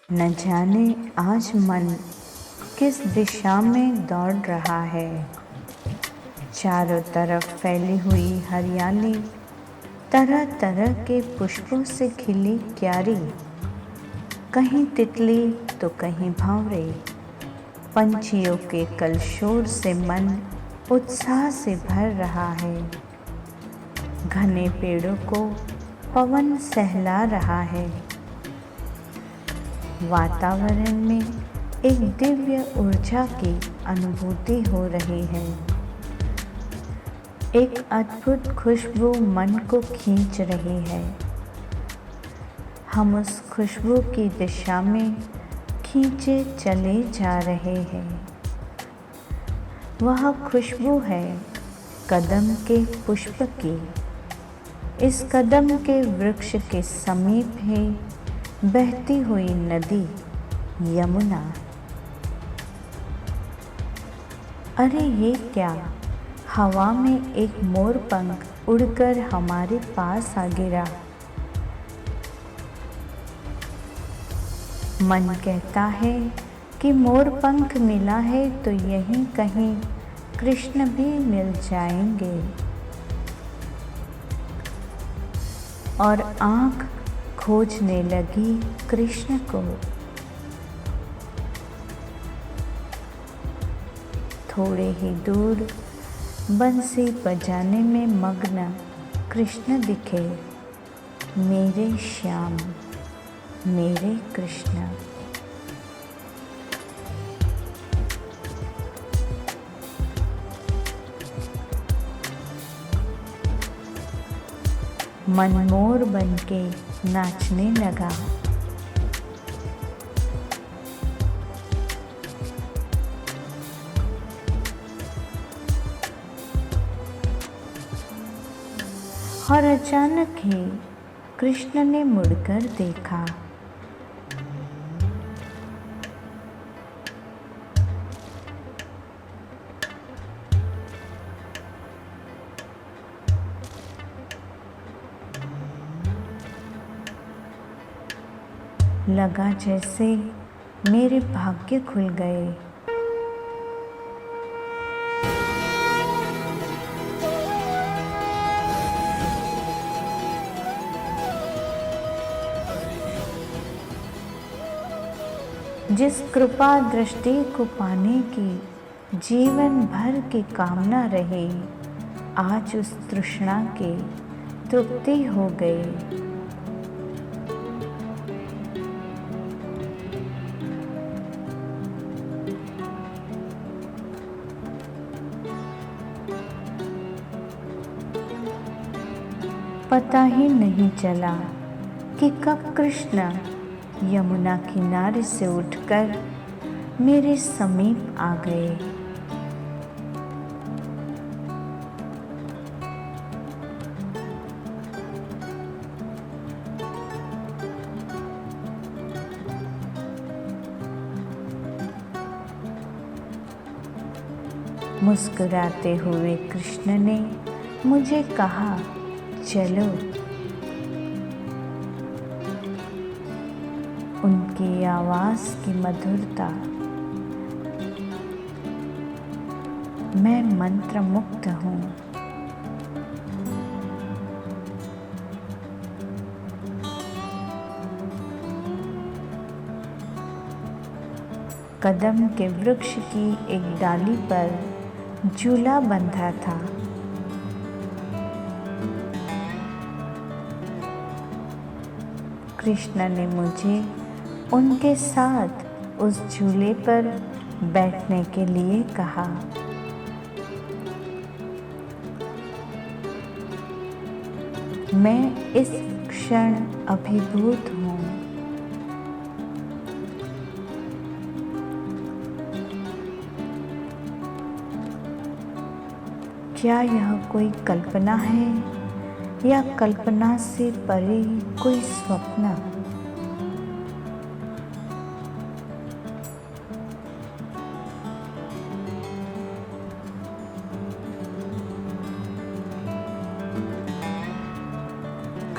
न जाने आज मन किस दिशा में दौड़ रहा है। चारों तरफ फैली हुई हरियाली, तरह तरह के पुष्पों से खिली क्यारी, कहीं तितली तो कहीं भंवरे, पंछियों के कलशोर से मन उत्साह से भर रहा है। घने पेड़ों को पवन सहला रहा है। वातावरण में एक दिव्य ऊर्जा की अनुभूति हो रही है। एक अद्भुत खुशबू मन को खींच रही है। हम उस खुशबू की दिशा में खींचे चले जा रहे हैं। वह खुशबू है कदम के पुष्प की। इस कदम के वृक्ष के समीप है बहती हुई नदी यमुना। अरे ये क्या, हवा में एक मोर पंख उड़कर हमारे पास आ गिरा। मन कहता है कि मोर पंख मिला है तो यहीं कहीं कृष्ण भी मिल जाएंगे। और आँख खोजने लगी कृष्ण को। थोड़े ही दूर बंसी बजाने में मग्न कृष्ण दिखे। मेरे श्याम, मेरे कृष्ण। मन मोर बनके नाचने लगा। और अचानक ही कृष्ण ने मुड़कर देखा। लगा जैसे मेरे भाग्य खुल गए। जिस कृपा दृष्टि को पाने की जीवन भर की कामना रही, आज उस तृष्णा की तृप्ति हो गई। पता ही नहीं चला कि कब कृष्ण यमुना किनारे से उठकर मेरे समीप आ गए। मुस्कुराते हुए कृष्ण ने मुझे कहा, चलो। उनकी आवाज की मधुरता, मैं मंत्रमुग्ध हूँ। कदम के वृक्ष की एक डाली पर झूला बंधा था। कृष्ण ने मुझे उनके साथ उस झूले पर बैठने के लिए कहा। मैं इस क्षण अभिभूत हूँ। क्या यह कोई कल्पना है या कल्पना से परे कोई स्वप्न?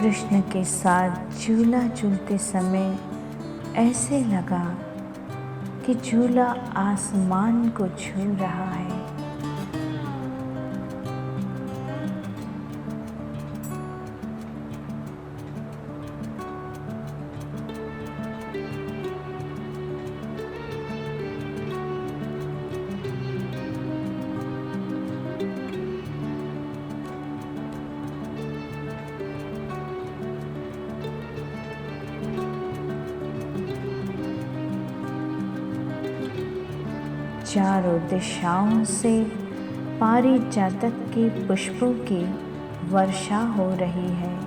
कृष्ण के साथ झूला झूलते समय ऐसे लगा कि झूला आसमान को छू रहा है। चारों दिशाओं से पारिजातक के पुष्पों की वर्षा हो रही है।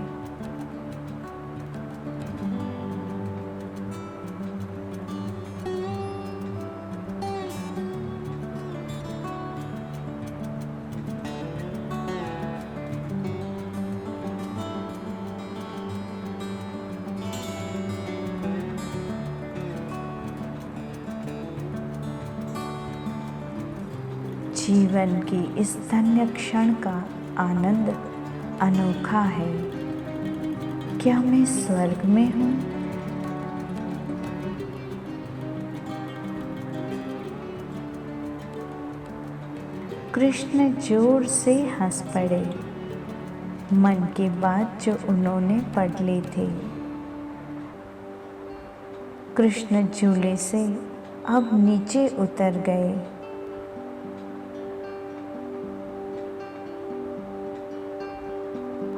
जीवन की इस धन्य क्षण का आनंद अनोखा है। क्या मैं स्वर्ग में हूँ? कृष्ण जोर से हंस पड़े। मन की बात जो उन्होंने पढ़ ली थी। कृष्ण झूले से अब नीचे उतर गए।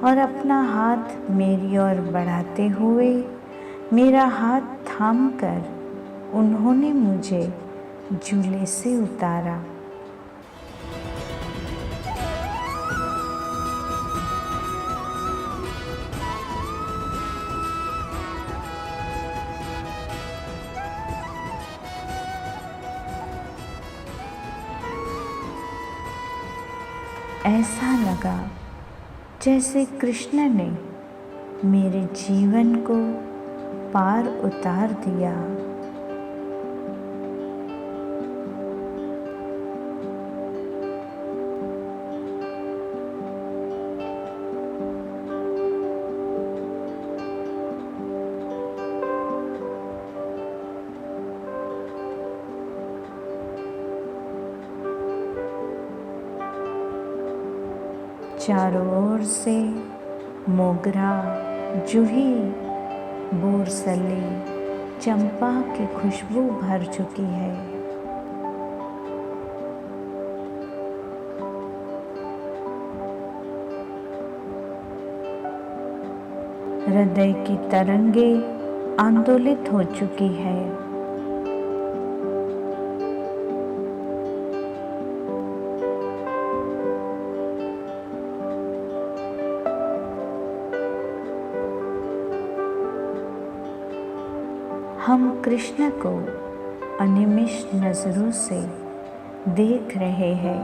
और अपना हाथ मेरी ओर बढ़ाते हुए मेरा हाथ थामकर उन्होंने मुझे झूले से उतारा। ऐसा लगा जैसे कृष्ण ने मेरे जीवन को पार उतार दिया। चारों ओर से मोगरा, जूही, बोरसली, चंपा की खुशबू भर चुकी है। हृदय की तरंगे आंदोलित हो चुकी है। हम कृष्ण को अनिमिष नजरों से देख रहे हैं।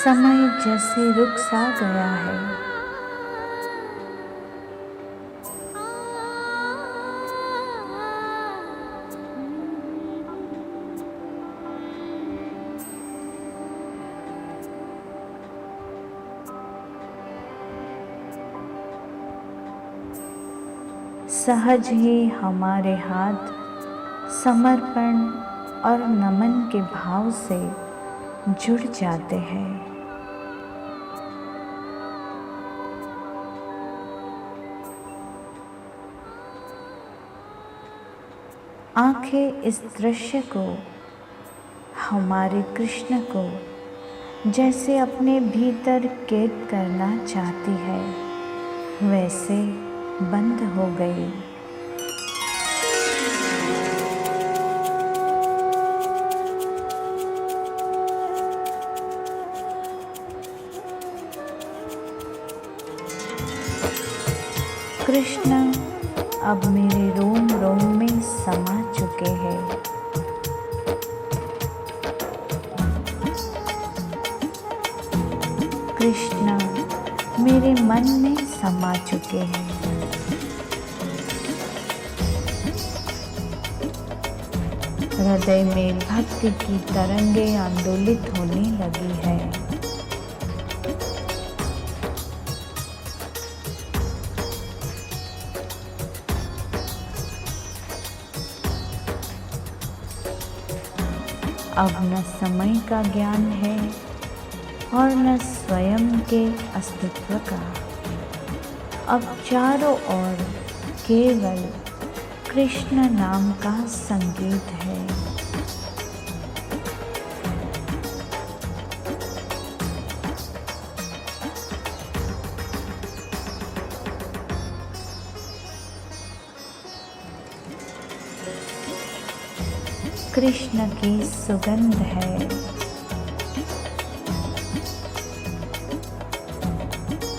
समय जैसे रुक सा गया है। सहज ही हमारे हाथ समर्पण और नमन के भाव से जुड़ जाते हैं। आंखें इस दृश्य को, हमारे कृष्ण को जैसे अपने भीतर कैद करना चाहती है, वैसे बंद हो गई। कृष्ण अब मेरे रोम रोम में समा चुके हैं। कृष्ण मेरे मन में समा चुके हैं। हृदय में भक्ति की तरंगे आंदोलित होने लगी है। अब न समय का ज्ञान है और न स्वयं के अस्तित्व का। अब चारों ओर केवल कृष्ण नाम का संगीत है। कृष्ण की सुगंध है।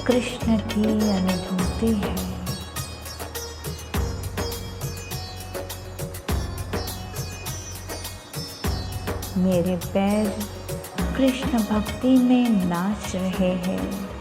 कृष्ण की अनुभूति है। मेरे पैर कृष्ण भक्ति में नाच रहे हैं।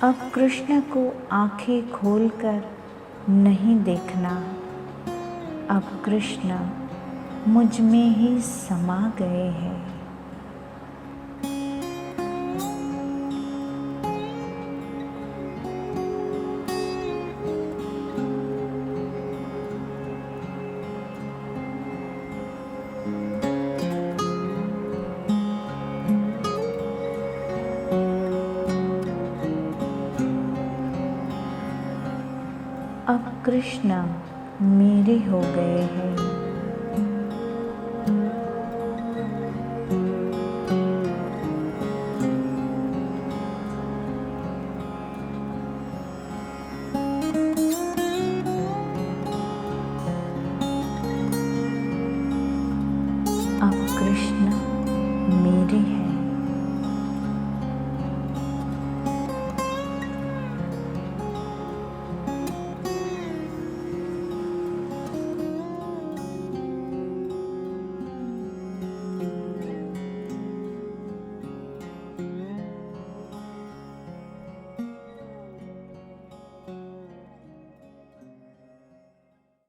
अब कृष्ण को आंखें खोलकर नहीं देखना। अब कृष्ण मुझ में ही समा गए हैं। अब कृष्ण मेरे हो गए हैं। अब कृष्ण मेरे हैं।